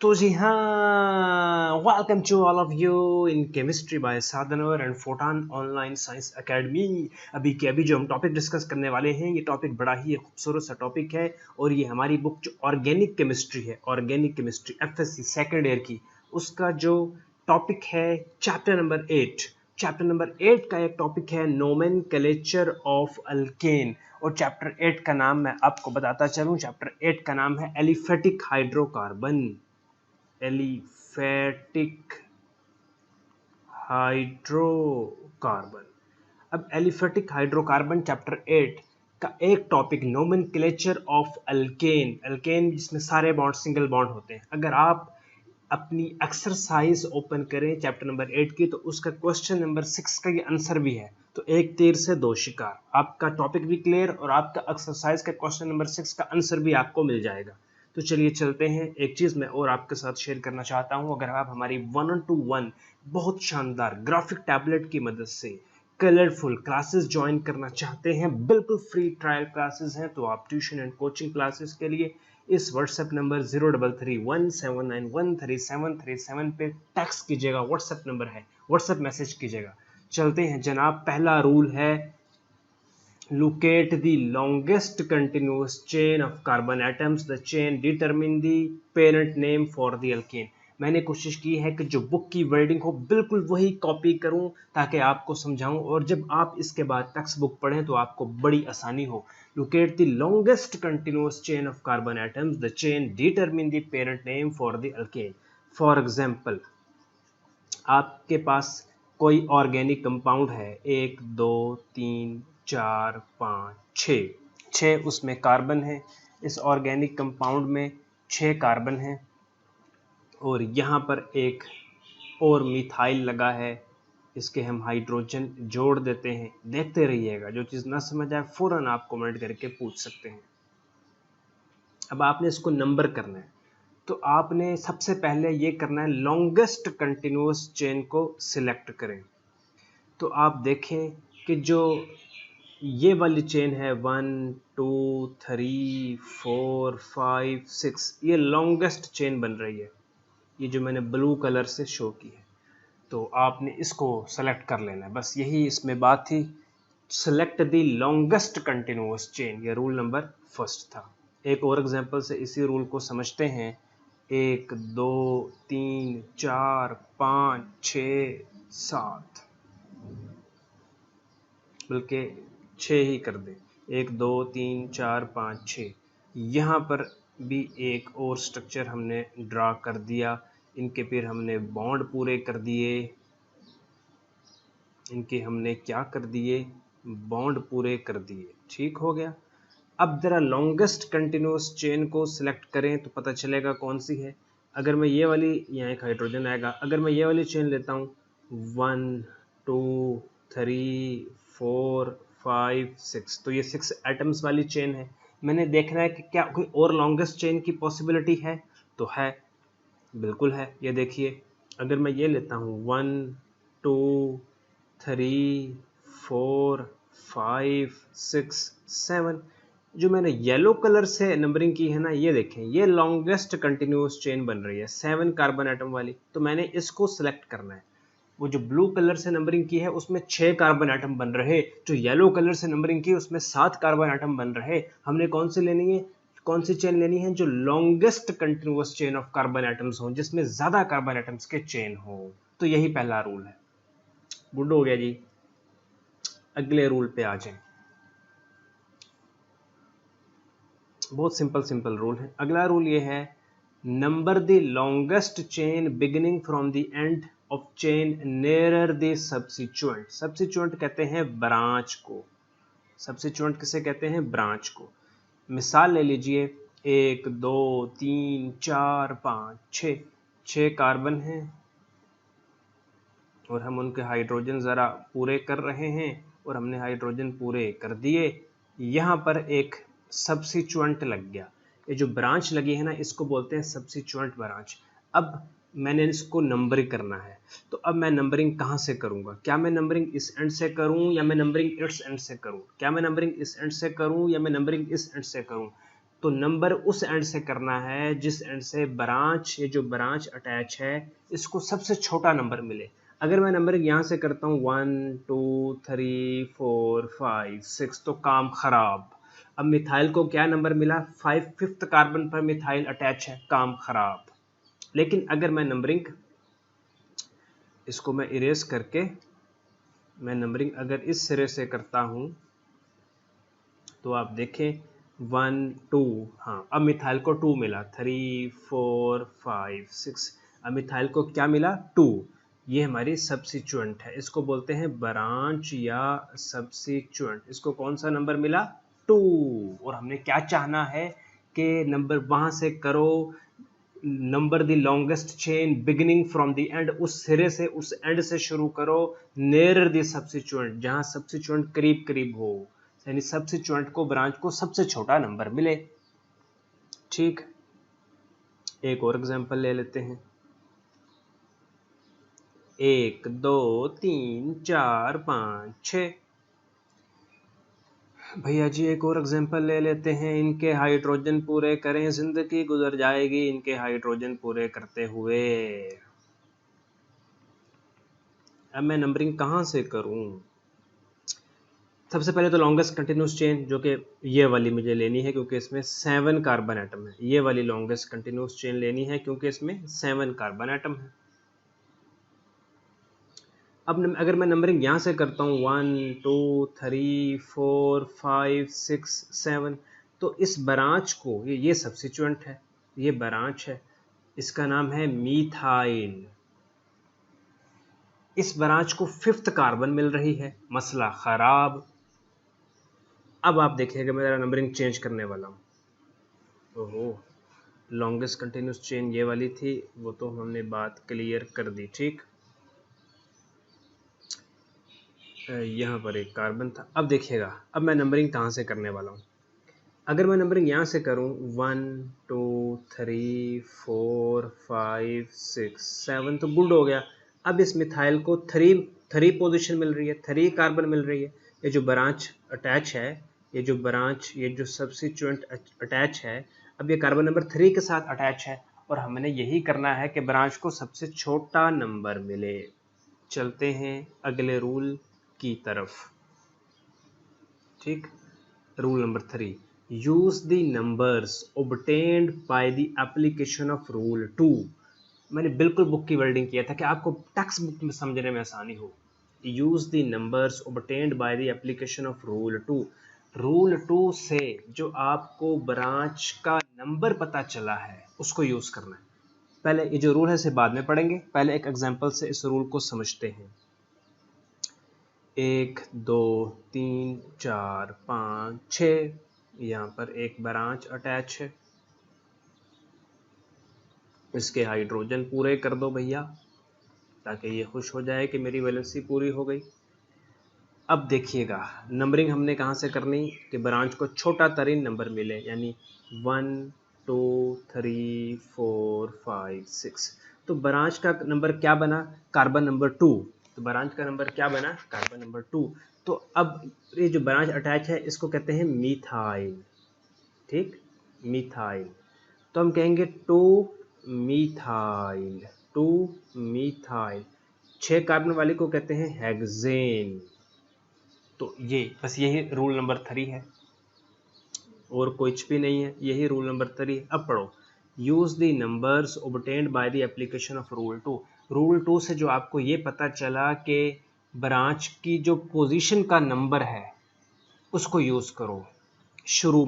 तो जी हाँ, welcome to all of you in chemistry by साधनवर and photon online science academy. अभी के अभी जो हम टॉपिक डिस्कस करने वाले हैं, ये टॉपिक बड़ा ही खूबसूरत सा टॉपिक है और ये हमारी बुक जो ऑर्गेनिक केमिस्ट्री है, organic chemistry FSc second year की, उसका जो टॉपिक है चैप्टर नंबर 8। चैप्टर नंबर 8 का एक टॉपिक है नोमेनक्लेचर ऑफ अल्केन, और चैप्टर 8 का नाम मैं आपको बताता चलूं। चैप्टर 8 का नाम है एलिफेटिक हाइड्रोकार्बन। Aliphatic hydrocarbon. अब एलिफेटिक हाइड्रोकार्बन चैप्टर 8 का एक topic nomenclature of alkane. Alkane जिसमें सारे बॉन्ड सिंगल बॉन्ड होते हैं। अगर आप अपनी एक्सरसाइज ओपन करें चैप्टर नंबर 8 की, तो उसका क्वेश्चन नंबर 6 का ये आंसर भी है। तो एक तीर से दो शिकार, आपका टॉपिक भी क्लियर और आपका एक्सरसाइज का क्वेश्चन नंबर 6 का आंसर भी आपको मिल जाएगा। तो चलिए चलते हैं। एक चीज मैं और आपके साथ शेयर करना चाहता हूं, अगर आप हमारी 1-on-1 बहुत शानदार ग्राफिक टैबलेट की मदद से कलरफुल क्लासेस ज्वाइन करना चाहते हैं, बिल्कुल फ्री ट्रायल क्लासेस हैं, तो आप ट्यूशन एंड कोचिंग क्लासेस के लिए इस व्हाट्सएप नंबर 033179133737 पे टेक्स्ट कीजिएगा। व्हाट्सएप नंबर है, व्हाट्सएप मैसेज कीजिएगा। चलते हैं जनाब। पहला रूल है locate the longest continuous chain of carbon atoms. The chain determine the parent name for the alkane. मैंने कोशिश की है कि जो बुक की वर्डिंग हो बिल्कुल वही कॉपी करूं ताकि आपको समझाऊं, और जब आप इसके बाद टेक्स्ट बुक पढ़ें तो आपको बड़ी आसानी हो। Locate the longest continuous chain of carbon atoms. The chain determine the parent name for the alkane. For example, आपके पास कोई ऑर्गेनिक कंपाउंड है, 1 2 3 4 5 6 उसमें कार्बन है। इस ऑर्गेनिक कंपाउंड में 6 कार्बन है और यहाँ पर एक और मिथाइल लगा है। इसके हम हाइड्रोजन जोड़ देते हैं। देखते रहिएगा, जो चीज़ ना समझ आए फौरन आप कमेंट करके पूछ सकते हैं। अब आपने इसको नंबर करना है, तो आपने सबसे पहले ये करना है लॉन्गेस्ट कंटिन्यूअस चेन को सिलेक्ट करें। तो आप देखें कि जो ये वाली चेन है 1 2 3 4 5 6, ये लॉन्गेस्ट चेन बन रही है, ये जो मैंने ब्लू कलर से शो की है। तो आपने इसको सेलेक्ट कर लेना है, बस यही इसमें बात थी। Select the longest continuous chain, ये रूल नंबर फर्स्ट था। एक और एग्जांपल से इसी रूल को समझते हैं। 1 2 3 4 5 6 7, बल्कि 6 ही कर दें। 1 2 3 4 5 6। यहाँ पर भी एक और स्ट्रक्चर हमने ड्रा कर दिया। इनके फिर हमने बॉन्ड पूरे कर दिए, इनके हमने क्या कर दिए, बॉन्ड पूरे कर दिए। ठीक हो गया। अब जरा लॉन्गेस्ट कंटिन्यूअस चेन को सिलेक्ट करें तो पता चलेगा कौन सी है। अगर मैं ये वाली, यहाँ एक हाइड्रोजन आएगा, अगर मैं ये वाली चेन लेता हूँ 1 2 3 4 5 6, तो ये 6 एटम्स वाली चेन है। मैंने देखना है कि क्या कोई और लॉन्गेस्ट चेन की पॉसिबिलिटी है, तो है, बिल्कुल है। ये देखिए, अगर मैं ये लेता हूँ 1 2 3 4 5 6 7, जो मैंने येलो कलर से नंबरिंग की है ना, ये देखें, ये लॉन्गेस्ट कंटिन्यूअस चेन बन रही है 7 कार्बन एटम वाली। तो मैंने इसको सिलेक्ट करना है। वो जो ब्लू कलर से नंबरिंग की है उसमें 6 कार्बन एटम बन रहे, जो येलो कलर से नंबरिंग की उसमें 7 कार्बन एटम बन रहे। हमने कौन सी लेनी है, कौन सी चेन लेनी है, जो longest continuous chain of carbon atoms हो, जिसमें ज्यादा कार्बन एटम्स के चेन हो। तो यही पहला रूल है। गुड हो गया जी। अगले रूल पे आ जाएं। बहुत सिंपल रूल है। अगला रूल ये है, number the longest chain beginning from the end of chain nearer the substituent. Substituent कहते हैं ब्रांच को। सब्स्टिट्यूएंट किसे कहते हैं, ब्रांच को। मिसाल ले लीजिए, 1 2 3 4 5 6 कार्बन हैं और हम उनके हाइड्रोजन ज़रा पूरे कर रहे हैं, और हमने हाइड्रोजन पूरे कर दिए। यहाँ पर एक सब्स्टिट्यूएंट लग गया। ये जो ब्रांच लगी है ना, इसको बोलते हैं सब्स्टिट्यूएंट ब्रांच। अब मैंने इसको नंबरिंग करना है, तो अब मैं नंबरिंग कहाँ से करूँगा? क्या मैं नंबरिंग इस एंड से करूँ या मैं नंबरिंग इस एंड से करूँ? क्या मैं नंबरिंग इस एंड से करूँ या मैं नंबरिंग इस एंड से करूँ? तो नंबर उस एंड से करना है जिस एंड से ब्रांच, ये जो ब्रांच अटैच है इसको सबसे छोटा नंबर मिले। अगर मैं नंबरिंग यहाँ से करता हूँ 1 2 3 4 5 6 तो काम खराब। अब मिथाइल को क्या नंबर मिला, 5th कार्बन पर मिथाइल अटैच है, काम खराब। लेकिन अगर मैं नंबरिंग इसको मैं इरेज करके मैं नंबरिंग अगर इस सिरे से करता हूं तो आप देखें 1 2, हाँ अब मिथाइल को 2 मिला, 3 4 5 6, अब मिथाइल को क्या मिला 2। ये हमारी सब्स्टिट्यूएंट है, इसको बोलते हैं ब्रांच या सब्स्टिट्यूएंट। इसको कौन सा नंबर मिला 2। और हमने क्या चाहना है कि नंबर वहां से करो, number the longest chain beginning from the end, उस सिरे से उस एंड से शुरू करो, नियर द सब्स्टिट्यूएंट, जहां सब्स्टिट्यूएंट करीब करीब हो, यानी सब्स्टिट्यूएंट को ब्रांच को सबसे छोटा नंबर मिले। ठीक, एक और एग्जांपल ले लेते हैं। 1 2 3 4 5 6, भैया जी एक और एग्जांपल ले लेते हैं। इनके हाइड्रोजन पूरे करें, जिंदगी गुजर जाएगी इनके हाइड्रोजन पूरे करते हुए। अब मैं नंबरिंग कहाँ से करूं? सबसे पहले तो लॉन्गेस्ट कंटिन्यूस चेन, जो कि ये वाली मुझे लेनी है क्योंकि इसमें 7 कार्बन एटम है। ये वाली लॉन्गेस्ट कंटिन्यूस चेन लेनी है क्योंकि इसमें 7 कार्बन एटम है। अब अगर मैं नंबरिंग यहाँ से करता हूँ 1 2 3 4 5 6 7, तो इस ब्रांच को, ये सब्स्टिट्यूएंट है, ये ब्रांच है, इसका नाम है मीथाइल। इस ब्रांच को 5th कार्बन मिल रही है, मसला खराब। अब आप देखिएगा मैं नंबरिंग चेंज करने वाला हूँ। ओहो, लॉन्गेस्ट कंटिन्यूस चेन ये वाली थी, वो तो हमने बात क्लियर कर दी। ठीक, यहाँ पर एक कार्बन था। अब देखिएगा अब मैं नंबरिंग कहाँ से करने वाला हूँ। अगर मैं नंबरिंग यहाँ से करूँ 1 2 3 4 5 6 7 तो गुड हो गया। अब इस मिथाइल को 3 पोजीशन मिल रही है, 3 कार्बन मिल रही है। ये जो ब्रांच अटैच है, ये जो सब्स्टिट्यूएंट अटैच है, अब ये कार्बन नंबर 3 के साथ अटैच है और हमने यही करना है कि ब्रांच को सबसे छोटा नंबर मिले। चलते हैं अगले रूल की तरफ। ठीक, rule number 3, use the numbers obtained by the application of rule 2। मैंने बिल्कुल बुक की वर्डिंग किया था कि आपको टेक्स्ट बुक में समझने में आसानी हो। Use the numbers obtained by the application of rule 2। Rule 2 से जो आपको ब्रांच का नंबर पता चला है उसको यूज करना है। पहले ये जो रूल है इसे बाद में पढ़ेंगे, पहले एक एग्जांपल से इस रूल को समझते हैं। 1 2 3 4 5 6, यहाँ पर एक ब्रांच अटैच है, इसके हाइड्रोजन पूरे कर दो भैया, ताकि ये खुश हो जाए कि मेरी वैलेंसी पूरी हो गई। अब देखिएगा नंबरिंग हमने कहाँ से करनी कि ब्रांच को छोटा तरीन नंबर मिले, यानी 1 2 3 4 5 6। तो ब्रांच का नंबर क्या बना, कार्बन नंबर 2। तो ब्रांच का नंबर क्या बना, कार्बन नंबर 2। तो अब ये जो ब्रांच अटैच है इसको कहते हैं मीथाइल। ठीक, मीथाइल। तो हम कहेंगे 2 मीथाइल, 2 मीथाइल। 6 कार्बन वाले को कहते हैं हेक्सेन। तो ये बस यही रूल नंबर 3 है और कुछ भी नहीं है, यही रूल नंबर 3। अब पढ़ो, use the numbers obtained by the application of rule 2। Rule 2 से जो आपको ये पता चला कि ब्रांच की जो पोजीशन का नंबर है उसको यूज करो। शुरू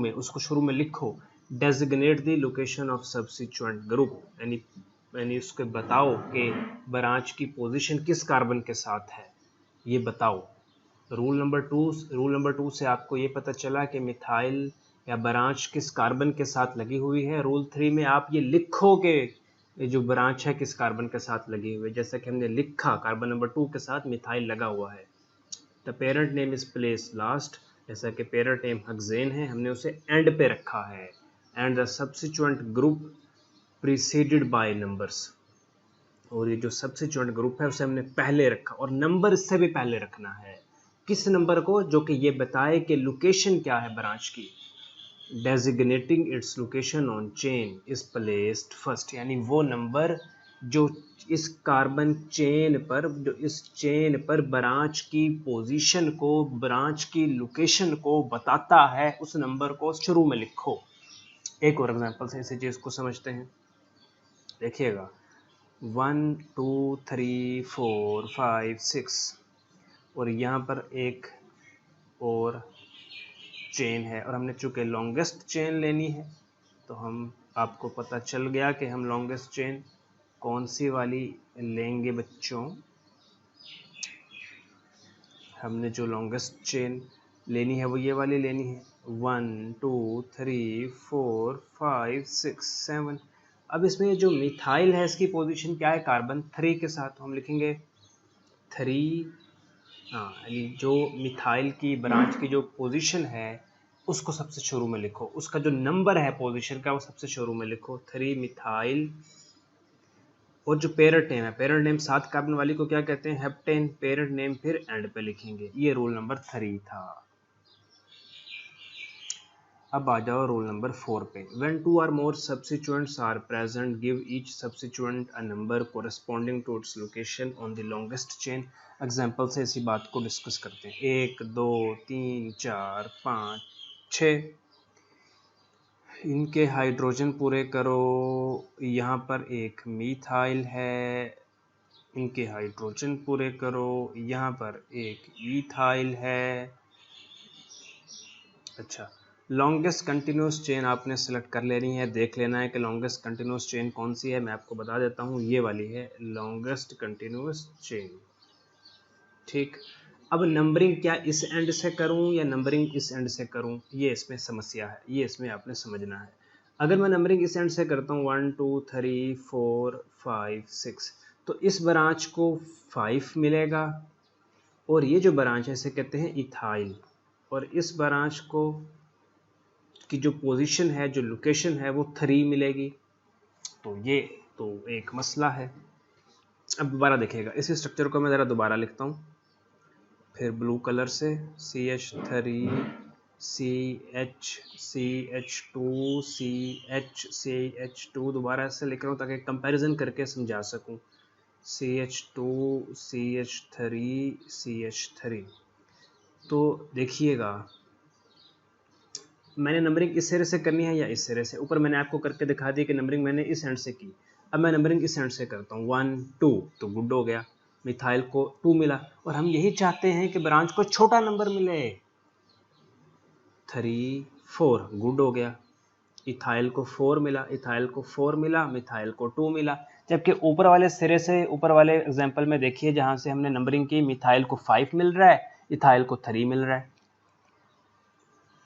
में लिखो, designate the location of substituent group, यानी उसको बताओ कि ब्रांच की पोजीशन किस कार्बन के साथ है, ये बताओ। रूल नंबर 2 से आपको ये पता चला कि मिथाइल या ब्रांच किस कार्बन के साथ लगी हुई है। रूल 3 में आप ये लिखो कि ये जो ब्रांच है किस कार्बन के साथ लगी हुई है, जैसा कि हमने लिखा कार्बन नंबर 2 के साथ मिथाइल लगा हुआ है। The parent name is place last, जैसा कि पेरेंट नेम हेक्सेन है, हमने उसे एंड पे रखा है। And the substituent group preceded by numbers, और ये जो सब्स्टिट्यूएंट ग्रुप है उसे हमने पहले रखा और नंबर इससे भी पहले रखना है। किस नंबर को, जो कि ये बताए कि लोकेशन क्या है ब्रांच की। Designating its location on chain is placed first, यानी वो नंबर जो इस कार्बन चेन पर, जो इस चेन पर ब्रांच की पोजीशन को, ब्रांच की लोकेशन को बताता है, उस नंबर को शुरू में लिखो। एक और एग्जांपल से इसी चीज को समझते हैं। देखिएगा 1 2 3 4 5 6 और यहाँ पर एक और चेन है और हमने चूंकि लॉन्गेस्ट चेन लेनी है तो हम, आपको पता चल गया कि हम लॉन्गेस्ट चेन कौन सी वाली लेंगे बच्चों। हमने जो लॉन्गेस्ट चेन लेनी है वो ये वाली लेनी है, 1 2 3 4 5 6 7। अब इसमें ये जो मिथाइल है इसकी पोजीशन क्या है, कार्बन 3 के साथ, हम लिखेंगे 3। हाँ, यानी जो मिथाइल की ब्रांच की जो पोजीशन है उसको सबसे शुरू में लिखो, उसका जो नंबर है पोजीशन का वो सबसे शुरू में लिखो, 3 मिथाइल। और जो पेरेंट नेम है, पेरेंट नेम 7 कार्बन वाली को क्या कहते हैं, हेप्टेन। पेरेंट नेम फिर एंड पे लिखेंगे। ये रूल नंबर 3 था। अब आ जाओ रूल नंबर 4 पे। When 2 or more substituents are present, give each substituent a number corresponding to its location on the longest chain। Example से इसी बात को डिस्कस करते हैं। 1 2 3 4 5 6, इनके हाइड्रोजन पूरे करो। यहाँ पर एक मीथाइल है, इनके हाइड्रोजन पूरे करो। यहाँ पर एक इथाइल है। अच्छा, लॉन्गेस्ट कंटिन्यूस चेन आपने सेलेक्ट कर लेनी है, देख लेना है कि लॉन्गेस्ट कंटिन्यूस चेन कौन सी है। मैं आपको बता देता हूँ, ये वाली है लॉन्गेस्ट कंटिन्यूस चेन। ठीक, अब नंबरिंग क्या इस एंड से करूं या नंबरिंग इस एंड से करूं, ये इसमें समस्या है, ये इसमें आपने समझना है। अगर मैं नंबरिंग इस एंड से करता हूं 1 2 3 4 5 6, तो इस ब्रांच को 5 मिलेगा और ये जो ब्रांच है इसे कहते हैं इथाइल, और इस ब्रांच को की जो पोजीशन है, जो लोकेशन है वो 3 मिलेगी। तो ये तो एक मसला है। अब दोबारा देखिएगा, इस स्ट्रक्चर को मैं ज़रा दोबारा लिखता हूँ, फिर ब्लू कलर से CH3 CH2 CH2, दोबारा से लिख रहा हूँ ताकि कंपैरिजन करके समझा सकूँ। CH2 CH3 CH3। तो देखिएगा, मैंने नंबरिंग इस सिरे से करनी है या इस सिरे से। ऊपर मैंने आपको करके दिखा दी कि नंबरिंग मैंने इस एंड से की। अब मैं नंबरिंग इस एंड से करता हूँ 1 2, तो गुड हो गया, मिथाइल को 2 मिला और हम यही चाहते हैं कि ब्रांच को छोटा नंबर मिले, 3 4, गुड हो गया। इथाइल को 4 मिला, इथाइल को 4 मिला, मिथाइल को 2 मिला। जबकि ऊपर वाले सिरे से, ऊपर वाले एग्जाम्पल में देखिए जहां से हमने नंबरिंग की, मिथाइल को 5 मिल रहा है, इथाइल को 3 मिल रहा है।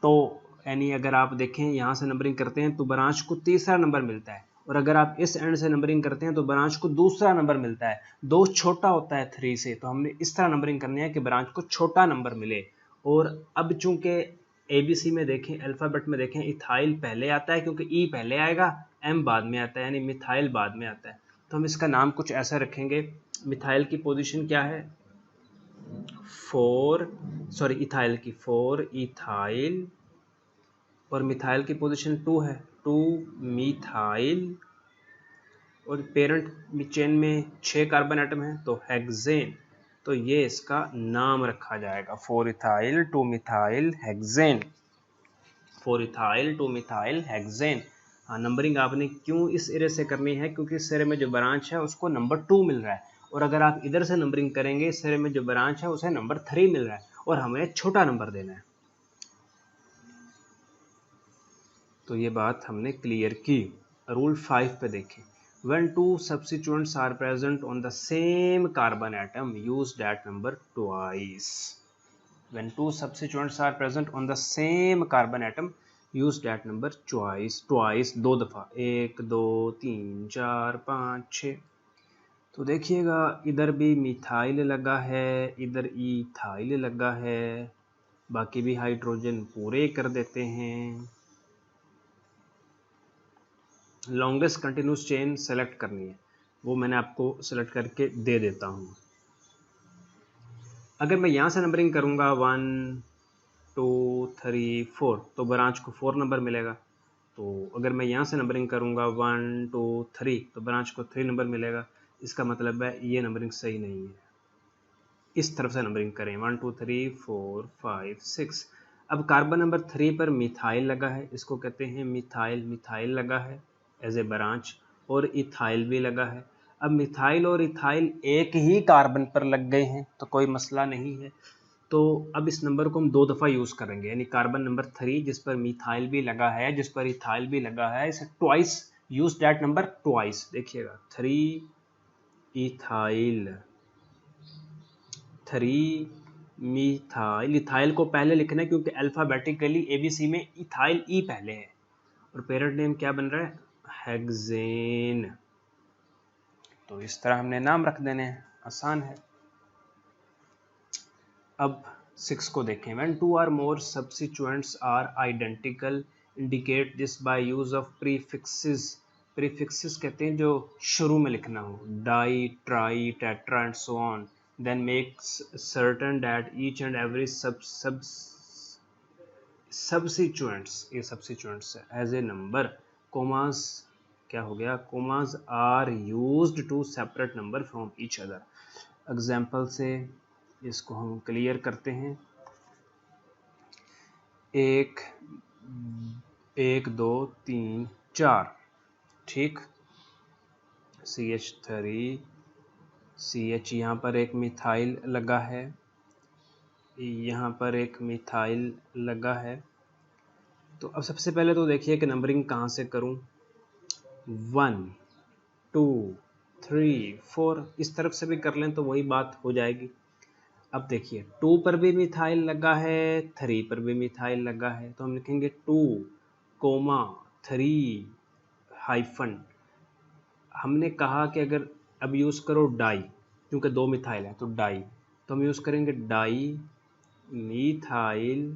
तो यानी अगर आप देखें यहाँ से नंबरिंग करते हैं तो ब्रांच को तीसरा नंबर मिलता है, और अगर आप इस एंड से नंबरिंग करते हैं तो ब्रांच को दूसरा नंबर मिलता है। 2 छोटा होता है 3 से, तो हमने इस तरह नंबरिंग करनी है कि ब्रांच को छोटा नंबर मिले। और अब चूंकि ABC में देखें, अल्फ़ाबेट में देखें, इथाइल पहले आता है क्योंकि E पहले आएगा, M बाद में आता है, यानी मिथाइल बाद में आता है। तो हम इसका नाम कुछ ऐसा रखेंगे। मिथाइल की पोजीशन क्या है, 4, सॉरी इथाइल की 4 इथाइल, और मिथाइल की पोजीशन 2 है, 2 मिथाइल, और पेरेंट चेन में 6 कार्बन एटम है तो हेक्सेन। तो ये इसका नाम रखा जाएगा, 4 ethyl 2 methyl hexane, 4 ethyl 2 methyl hexane. हाँ, नंबरिंग आपने क्यों इस सिरे से करनी है, क्योंकि इस सिरे में जो ब्रांच है उसको नंबर 2 मिल रहा है, और अगर आप इधर से नंबरिंग करेंगे, इस सिरे में जो ब्रांच है उसे नंबर 3 मिल रहा है और हमें छोटा नंबर देना है। तो ये बात हमने क्लियर की। रूल 5 पे देखें, when two substituents are present on the same carbon atom, use that number twice। when two substituents are present on the same carbon atom, use that number twice, 2 दफ़ा, 1 2 3 4 5 6। तो देखिएगा इधर भी मिथाइल लगा है, इधर इथाइल लगा है, बाकी भी हाइड्रोजन पूरे कर देते हैं। लॉन्गेस्ट कंटिन्यूस चेन सेलेक्ट करनी है, वो मैंने आपको सेलेक्ट करके दे देता हूँ। अगर मैं यहाँ से नंबरिंग करूँगा 1 2 3 4, तो ब्रांच को 4 नंबर मिलेगा। तो अगर मैं यहाँ से नंबरिंग करूँगा 1 2 3, तो ब्रांच को 3 नंबर मिलेगा। इसका मतलब है ये नंबरिंग सही नहीं है। इस तरफ से नंबरिंग करें 1 2 3 4 5 6। अब कार्बन नंबर 3 पर मिथाइल लगा है, इसको कहते हैं मिथाइल। मिथाइल लगा है एज ए ब्रांच, और इथाइल भी लगा है। अब मिथाइल और इथाइल एक ही कार्बन पर लग गए हैं तो कोई मसला नहीं है। तो अब इस नंबर को हम 2 दफ़ा यूज़ करेंगे, यानी कार्बन नंबर 3 जिस पर मिथाइल भी लगा है, जिस पर इथाइल भी लगा है, इसे twice use that number twice. देखिएगा 3 इथाइल, 3 मिथाइल। इथाइल को पहले लिखना है क्योंकि अल्फ़ाबेटिकली एबीसी में इथाइल ई पहले है, और पेरेंट नेम क्या बन रहा है, हेक्सेन। तो इस तरह हमने नाम रख देने हैं, आसान है। अब 6 को देखें। When two or more substituents are identical, indicate this by use of prefixes. Prefixes कहते हैं जो शुरू में लिखना हो, di, tri, tetra and so on. Then makes certain that each and every substituents, ये substituents as a number, commas क्या हो गया, commas are used to separate number from each other. Example से इसको हम क्लियर करते हैं। 1 2 3 4, ठीक। CH3 CH, यहाँ पर एक मिथाइल लगा है, यहाँ पर एक मिथाइल लगा है। तो अब सबसे पहले तो देखिए कि नंबरिंग कहाँ से करूँ। 1 2 3 4, इस तरफ से भी कर लें तो वही बात हो जाएगी। अब देखिए 2 पर भी मिथाइल लगा है, 3 पर भी मिथाइल लगा है, तो हम लिखेंगे 2 3 हाइफन। हमने कहा कि अगर अब यूज़ करो डाई, क्योंकि 2 मिथाइल है तो डाई, तो हम यूज़ करेंगे डाई मिथाइल।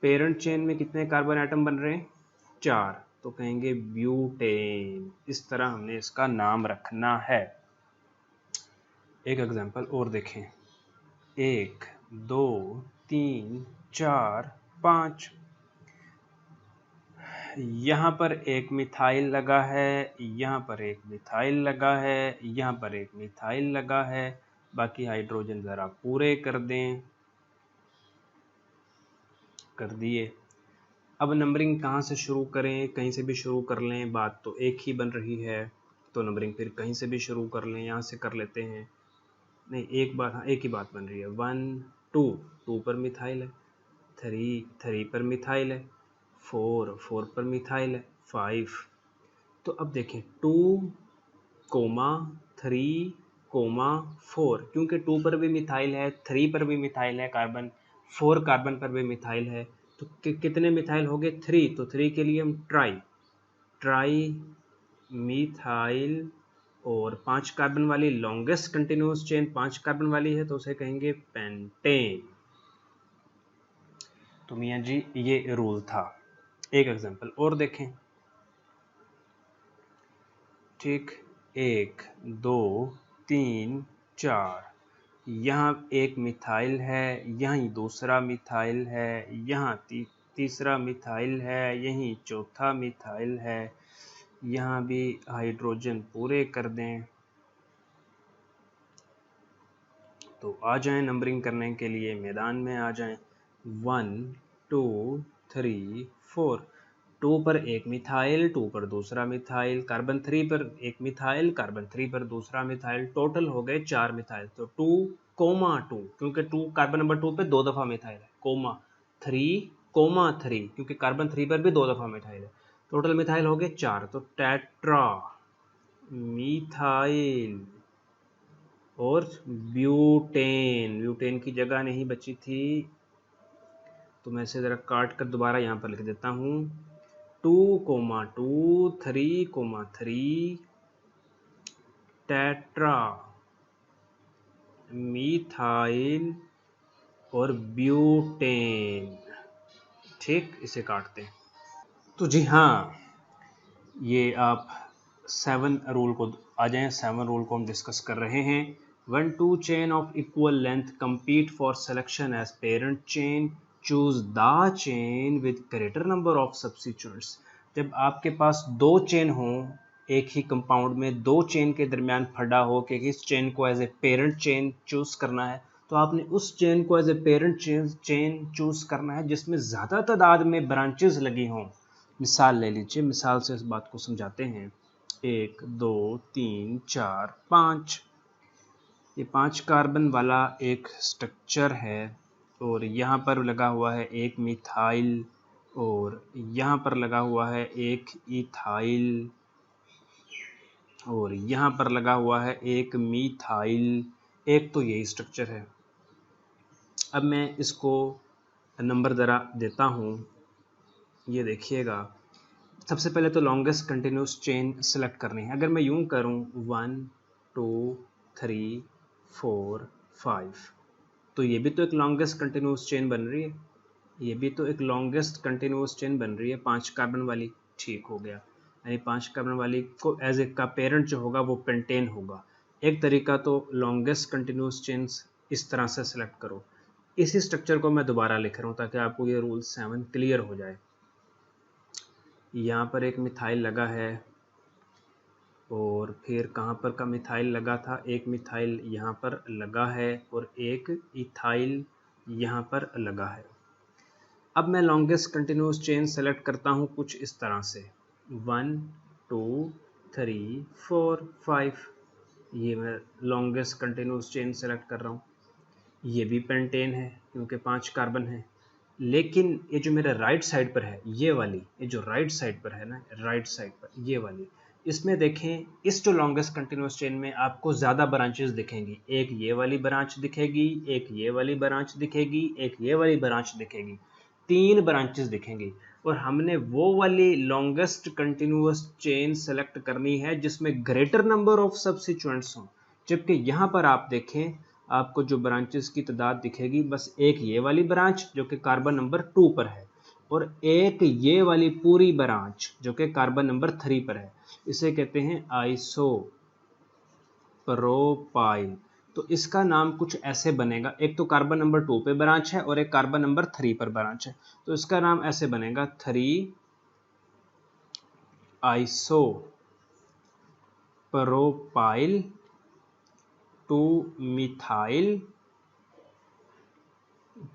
पेरेंट चेन में कितने कार्बन एटम बन रहे हैं, 4, तो कहेंगे ब्यूटेन। इस तरह हमने इसका नाम रखना है। एक एग्जांपल और देखें। 1 2 3 4 5, यहाँ पर एक मिथाइल लगा है, यहाँ पर एक मिथाइल लगा है, यहाँ पर एक मिथाइल लगा है। बाकी हाइड्रोजन ज़रा पूरे कर दें, कर दिए। अब नंबरिंग कहाँ से शुरू करें, कहीं से भी शुरू कर लें, बात तो एक ही बन रही है। तो नंबरिंग फिर कहीं से भी शुरू कर लें, यहाँ से कर लेते हैं। नहीं, एक ही बात बन रही है। 1 2 पर मिथाइल है, 3 पर मिथाइल है, 4 पर मिथाइल है, 5। तो अब देखें 2 3 4, क्योंकि 2 पर भी मिथाइल है, 3 पर भी मिथाइल है कार्बन, 4 कार्बन पर भी मिथाइल है, तो कितने मिथाइल हो गए, 3। तो 3 के लिए हम ट्राई मिथाइल, और 5 कार्बन वाली लॉन्गेस्ट कंटिन्यूस चेन 5 कार्बन वाली है तो उसे कहेंगे पेंटेन। तो मियाँ जी ये रूल था। एक एग्जांपल और देखें, ठीक। 1 2 3 4, यहाँ एक मिथाइल है, यहीं दूसरा मिथाइल है, यहाँ तीसरा मिथाइल है, यहीं चौथा मिथाइल है, यहाँ भी हाइड्रोजन पूरे कर दें। तो आ जाएं नंबरिंग करने के लिए, मैदान में आ जाएं। 1 2 3 4, 2 पर एक मिथाइल, 2 पर दूसरा मिथाइल, कार्बन 3 पर एक मिथाइल, कार्बन 3 पर दूसरा मिथाइल, टोटल हो गए 4 मिथाइल। तो 2 क्योंकि 2 कार्बन नंबर 2 पे 2 दफ़ा मिथाइल है, 3 क्योंकि कार्बन 3 पर भी 2 दफ़ा मिथाइल है, टोटल मिथाइल हो गए 4। तो टेट्रा मिथाइल और ब्यूटेन की जगह नहीं बची थी, तो मैं इसे ज़रा काट कर दोबारा यहाँ पर लिख देता हूँ। 2 3 3 टेट्रा मिथाइल और ब्यूटेन, ठीक। इसे काटते हैं। तो जी हाँ, ये आप 7 रूल को आ जाएं। 7 रूल को हम डिस्कस कर रहे हैं। When two chain of equal length compete for selection as parent chain, choose the chain with greater number of substituents. जब आपके पास दो चेन हो, एक ही कंपाउंड में दो चेन के दरमियान फटा हो कि इस चेन को as a parent chain choose करना है, तो आपने उस चेन को as a parent chain choose करना है जिसमें ज़्यादा तादाद में ब्रांचेस लगी हों। मिसाल ले लीजिए, मिसाल से इस बात को समझाते हैं। 1 2 3 4 5, ये 5 कार्बन वाला एक स्ट्रक्चर है और यहाँ पर लगा हुआ है एक मिथाइल और यहाँ पर लगा हुआ है एक इथाइल और यहाँ पर लगा हुआ है एक मीथाइल। एक तो यही स्ट्रक्चर है। अब मैं इसको नंबर ज़रा देता हूँ, ये देखिएगा। सबसे पहले तो लॉन्गेस्ट कंटिन्यूस चेन सेलेक्ट करनी है। अगर मैं यूं करूं 1 2 3 4 5, तो ये भी तो एक लॉन्गेस्ट कंटिन्यूस चेन बन रही है, ये भी तो एक लॉन्गेस्ट कंटिन्यूस चेन बन रही है 5 कार्बन वाली। ठीक हो गया, यानी 5 कार्बन वाली को एज ए का पेरेंट जो होगा वो पेंटेन होगा। एक तरीका तो लॉन्गेस्ट कंटिन्यूस चेन्स इस तरह से सेलेक्ट करो। इसी स्ट्रक्चर को मैं दोबारा लिख रहा हूँ ताकि आपको ये रूल 7 क्लियर हो जाए। यहाँ पर एक मिथाइल लगा है और फिर कहाँ पर का मिथाइल लगा था, एक मिथाइल यहाँ पर लगा है और एक इथाइल यहाँ पर लगा है। अब मैं लॉन्गेस्ट कंटिन्यूस चेन सेलेक्ट करता हूँ कुछ इस तरह से 1 2 3 4 5, ये मैं लॉन्गेस्ट कंटिन्यूस चेन सेलेक्ट कर रहा हूँ। ये भी पेंटेन है क्योंकि 5 कार्बन है। लेकिन ये जो मेरे राइट साइड पर है, ये वाली, ये जो राइट साइड पर है ना, राइट साइड पर ये वाली, इसमें देखें, इस जो लॉन्गेस्ट कंटिन्यूस चेन में आपको ज़्यादा ब्रांचेस दिखेंगी। एक ये वाली ब्रांच दिखेगी, एक ये वाली ब्रांच दिखेगी, एक ये वाली ब्रांच दिखेगी, 3 ब्रांचेस दिखेंगी। और हमने वो वाली लॉन्गेस्ट कंटिन्यूस चेन सेलेक्ट करनी है जिसमें ग्रेटर नंबर ऑफ सब्स्टिट्यूएंट्स हों। जबकि यहाँ पर आप देखें, आपको जो ब्रांचेस की तादाद दिखेगी बस एक ये वाली ब्रांच जो कि कार्बन नंबर 2 पर है और एक ये वाली पूरी ब्रांच जो कि कार्बन नंबर 3 पर है। इसे कहते हैं आइसोप्रोपाइल। तो इसका नाम कुछ ऐसे बनेगा, एक तो कार्बन नंबर 2 पे ब्रांच है और एक कार्बन नंबर 3 पर ब्रांच है, तो इसका नाम ऐसे बनेगा 3 आइसोप्रोपाइल 2 मिथाइल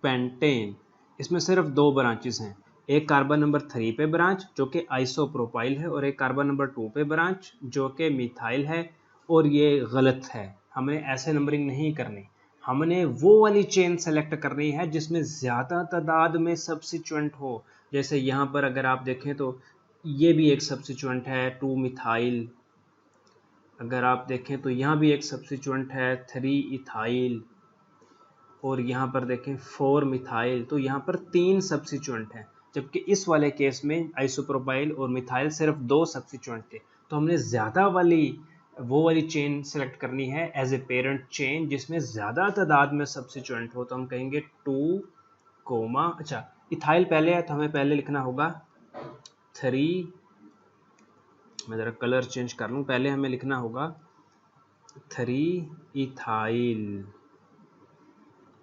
पेंटेन। इसमें सिर्फ 2 ब्रांचेस हैं, एक कार्बन नंबर 3 पे ब्रांच जो कि आइसोप्रोपाइल है और एक कार्बन नंबर 2 पे ब्रांच जो कि मिथाइल है। और ये गलत है, हमने ऐसे नंबरिंग नहीं करनी, हमने वो वाली चेन सेलेक्ट करनी है जिसमें ज़्यादा तादाद में सब्स्टिट्यूएंट हो। जैसे यहाँ पर अगर आप देखें तो ये भी एक सब्स्टिट्यूएंट है 2 मिथाइल, अगर आप देखें तो यहाँ भी एक सब्स्टिट्यूएंट है 3 इथाइल और यहाँ पर देखें 4 मिथाइल। तो यहाँ पर 3 सब्स्टिट्यूएंट हैं, जबकि इस वाले केस में आइसोप्रोपाइल और मिथाइल सिर्फ 2 सब्स्टिट्यूएंट थे। तो हमने ज़्यादा वाली वो वाली चेन सेलेक्ट करनी है एज ए पेरेंट चेन जिसमें ज़्यादा तादाद में सब्स्टिट्यूएंट हो। तो हम कहेंगे 2 कोमा, अच्छा इथाइल पहले है तो हमें पहले लिखना होगा 3, मैं ज़रा कलर चेंज कर लूँ, पहले हमें लिखना होगा 3 इथाइल,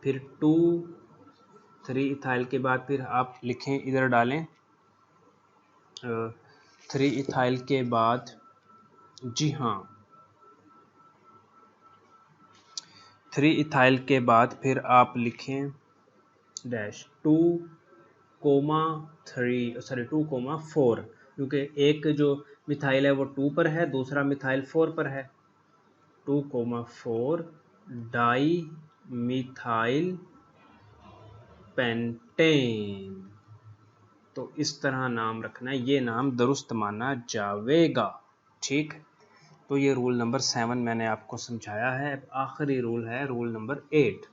फिर 3 इथाइल के बाद फिर आप लिखें, इधर डालें 3 इथाइल के बाद, जी हाँ 3 इथाइल के बाद फिर आप लिखें डैश 2 कोमा 4, क्योंकि एक जो मिथाइल है वो 2 पर है, दूसरा मिथाइल 4 पर है। 2,4 डाई मिथाइल पेंटेन। तो इस तरह नाम रखना है, ये नाम दुरुस्त माना जाएगा। ठीक, तो ये रूल नंबर 7 मैंने आपको समझाया है। अब आखिरी रूल है rule number 8।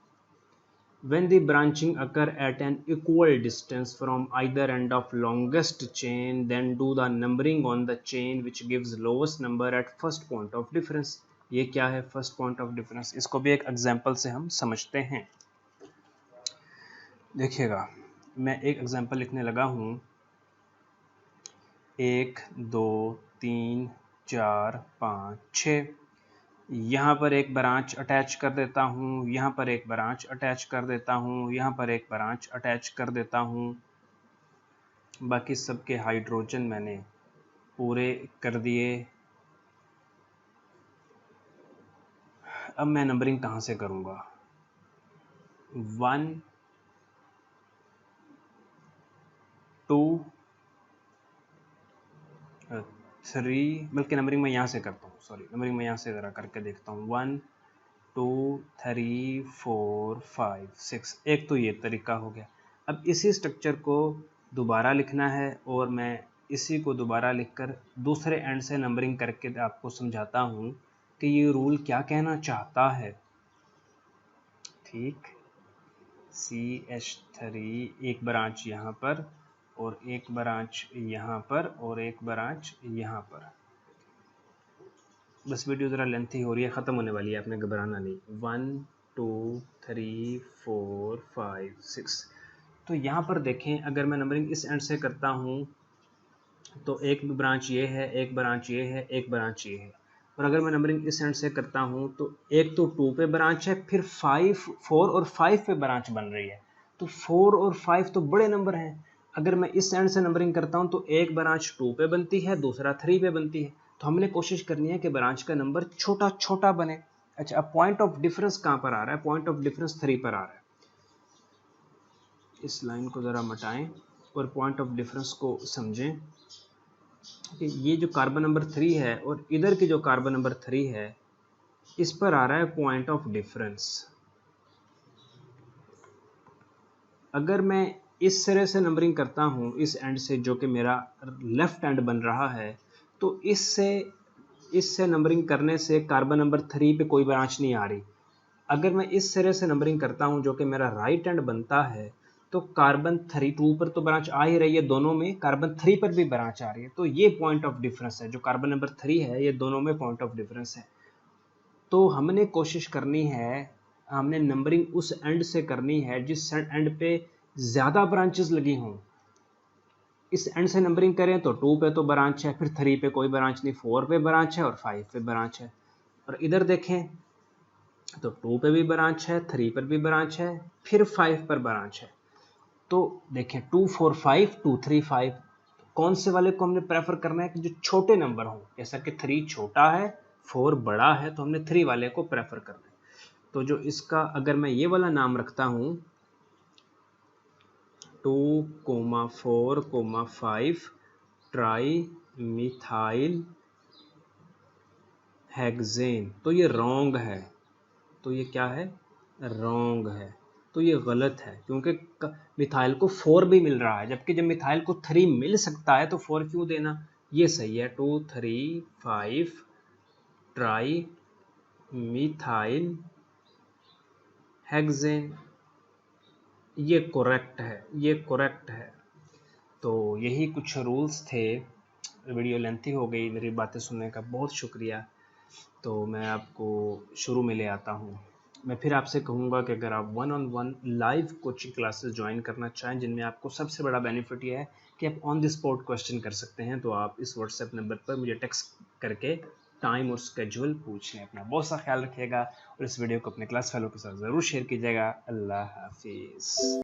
When the branching occur at an equal distance from either end of longest chain, then do the numbering on the chain which gives lowest number at first point of difference। ये क्या है first point of difference, इसको भी एक example से हम समझते हैं। देखिएगा, मैं एक एग्जांपल लिखने लगा हूँ। 1 2 3 4 5 6, यहाँ पर एक ब्रांच अटैच कर देता हूँ, यहाँ पर एक ब्रांच अटैच कर देता हूँ, यहाँ पर एक ब्रांच अटैच कर देता हूँ। बाकी सबके हाइड्रोजन मैंने पूरे कर दिए। अब मैं नंबरिंग कहाँ से करूँगा? 1 2 3, बल्कि नंबरिंग मैं यहाँ से करता हूँ, सॉरी नंबरिंग मैं यहाँ से ज़रा करके देखता हूँ। 1 2 3 4 5 6। एक तो ये तरीका हो गया। अब इसी स्ट्रक्चर को दोबारा लिखना है और मैं इसी को दोबारा लिखकर दूसरे एंड से नंबरिंग करके आपको समझाता हूँ कि ये रूल क्या कहना चाहता है। ठीक, CH3 एक ब्रांच यहाँ पर और एक ब्रांच यहाँ पर और एक ब्रांच यहाँ पर। बस वीडियो ज़रा लेंथी हो रही है, ख़त्म होने वाली है, आपने घबराना नहीं। 1 2 3 4 5 6। तो यहाँ पर देखें, अगर मैं नंबरिंग इस एंड से करता हूँ तो एक ब्रांच ये है, एक ब्रांच ये है, एक ब्रांच ये है। और अगर मैं नंबरिंग इस एंड से करता हूँ तो एक तो 2 पे ब्रांच है, फिर 4 और 5 पे ब्रांच बन रही है। तो 4 और 5 तो बड़े नंबर हैं। अगर मैं इस एंड से नंबरिंग करता हूँ तो एक ब्रांच 2 पे बनती है, दूसरा 3 पे बनती है। तो हमने कोशिश करनी है कि ब्रांच का नंबर छोटा छोटा बने। अच्छा, अब पॉइंट ऑफ डिफरेंस कहाँ पर आ रहा है? पॉइंट ऑफ डिफरेंस 3 पर आ रहा है। इस लाइन को ज़रा मटाएं और पॉइंट ऑफ डिफरेंस को समझें कि ये जो कार्बन नंबर 3 है और इधर की जो कार्बन नंबर 3 है, इस पर आ रहा है पॉइंट ऑफ डिफरेंस। अगर मैं इस तरह से नंबरिंग करता हूँ इस एंड से, जो कि मेरा लेफ्ट एंड बन रहा है, तो इससे नंबरिंग करने से कार्बन नंबर 3 पे कोई ब्रांच नहीं आ रही। अगर मैं इस तरह से नंबरिंग करता हूँ जो कि मेरा राइट एंड बनता है, तो कार्बन 2 पर तो ब्रांच आ ही रही है, दोनों में कार्बन 3 पर भी ब्रांच आ रही है। तो ये पॉइंट ऑफ डिफरेंस है, जो कार्बन नंबर 3 है, ये दोनों में पॉइंट ऑफ डिफरेंस है। तो हमने कोशिश करनी है, हमने नंबरिंग उस एंड से करनी है जिस एंड पे ज़्यादा ब्रांचेस लगी हों। इस एंड से नंबरिंग करें तो 2 पे तो ब्रांच है, फिर 3 पे कोई ब्रांच नहीं, 4 पे ब्रांच है और 5 पे ब्रांच है। और इधर देखें तो 2 पे भी ब्रांच है, 3 पर भी ब्रांच है, फिर 5 पर ब्रांच है। तो देखें 2 4 5 2 3 5, कौन से वाले को हमने प्रेफर करना है कि जो छोटे नंबर हों। जैसा कि 3 छोटा है, 4 बड़ा है, तो हमने 3 वाले को प्रेफर करना है। तो जो इसका अगर मैं ये वाला नाम रखता हूँ 2, 4, 5 ट्राई मिथाइल हेक्सेन, तो ये रॉन्ग है। तो ये क्या है? रॉन्ग है। तो ये गलत है, क्योंकि मिथाइल को 4 भी मिल रहा है, जबकि जब मिथाइल को 3 मिल सकता है तो 4 क्यों देना? ये सही है। 2 3 5 ट्राई मिथाइल हेक्सेन, ये करेक्ट है, ये करेक्ट है। तो यही कुछ रूल्स थे। वीडियो लेंथी हो गई, मेरी बातें सुनने का बहुत शुक्रिया। तो मैं आपको शुरू में ले आता हूँ। मैं फिर आपसे कहूँगा कि अगर आप 1-on-1 live coaching classes join करना चाहें, जिनमें आपको सबसे बड़ा बेनिफिट ये है कि आप ऑन द स्पॉट क्वेश्चन कर सकते हैं, तो आप इस व्हाट्सएप नंबर पर मुझे टेक्स्ट करके टाइम और स्केड्यूल पूछ लें। अपना बहुत सा ख्याल रखिएगा और इस वीडियो को अपने क्लास फेलो के साथ ज़रूर शेयर कीजिएगा। अल्लाह हाफिज़।